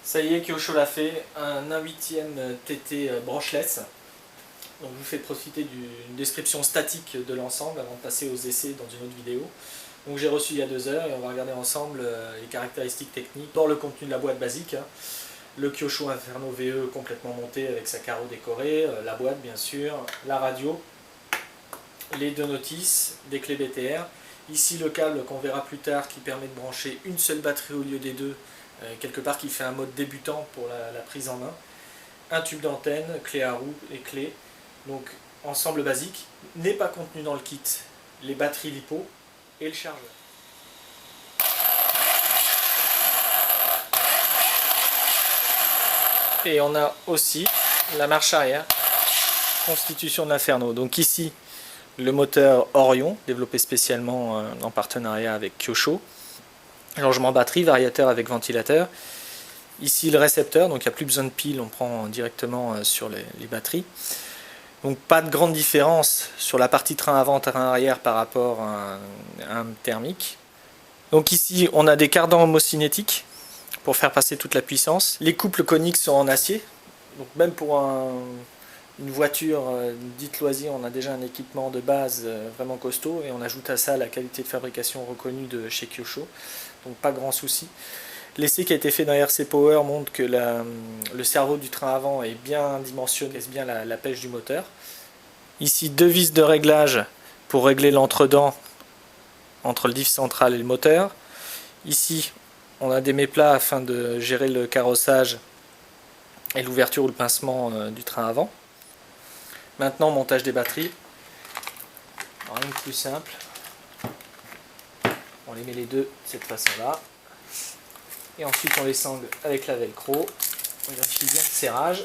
Ça y est, Kyosho l'a fait, un 1/8 TT branchless. Donc je vous fais profiter d'une description statique de l'ensemble avant de passer aux essais dans une autre vidéo. Donc j'ai reçu il y a 2 heures et on va regarder ensemble les caractéristiques techniques dans le contenu de la boîte basique. Le Kyosho Inferno VE complètement monté avec sa carreau décorée, la boîte bien sûr, la radio, les 2 notices, des clés BTR. Ici le câble qu'on verra plus tard qui permet de brancher une seule batterie au lieu des 2, quelque part qui fait un mode débutant pour la prise en main. Un tube d'antenne, clé à roue et clé. Donc ensemble basique, n'est pas contenu dans le kit les batteries LiPo et le chargeur. Et on a aussi la marche arrière, constitution de l'Inferno. Donc ici, le moteur Orion, développé spécialement en partenariat avec Kyosho. Changement batterie, variateur avec ventilateur. Ici le récepteur, donc il n'y a plus besoin de pile, on prend directement sur les batteries. Donc pas de grande différence sur la partie train avant, train arrière par rapport à un thermique. Donc ici on a des cardans homocinétiques pour faire passer toute la puissance. Les couples coniques sont en acier, donc même pour une voiture dite loisir, on a déjà un équipement de base vraiment costaud et on ajoute à ça la qualité de fabrication reconnue de chez Kyosho, donc pas grand souci. L'essai qui a été fait dans RC Power montre que le cerveau du train avant est bien dimensionné, c'est bien la pêche du moteur. Ici 2 vis de réglage pour régler l'entredent entre le diff central et le moteur. Ici on a des méplats afin de gérer le carrossage et l'ouverture ou le pincement du train avant. Maintenant montage des batteries. Rien de plus simple. On les met les deux de cette façon là. Et ensuite on les sangle avec la velcro. On vérifie bien le serrage.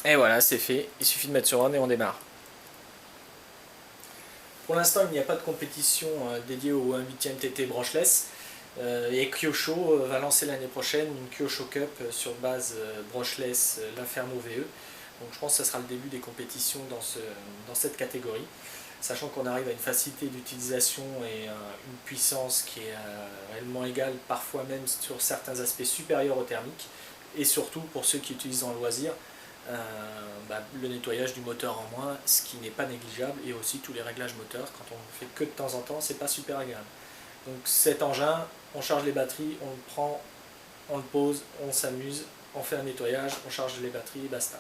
Et voilà, c'est fait. Il suffit de mettre sur on et on démarre. Pour l'instant, il n'y a pas de compétition dédiée au 1/8 TT branchless. Et Kyosho va lancer l'année prochaine une Kyosho Cup sur base branchless, l'Inferno VE. Donc je pense que ce sera le début des compétitions dans cette catégorie. Sachant qu'on arrive à une facilité d'utilisation et une puissance qui est réellement égale, parfois même sur certains aspects supérieurs au thermique. Et surtout pour ceux qui utilisent en loisir, le nettoyage du moteur en moins, ce qui n'est pas négligeable, et aussi tous les réglages moteurs, quand on ne fait que de temps en temps, c'est pas super agréable. Donc cet engin, on charge les batteries, on le prend, on le pose, on s'amuse, on fait un nettoyage, on charge les batteries et basta.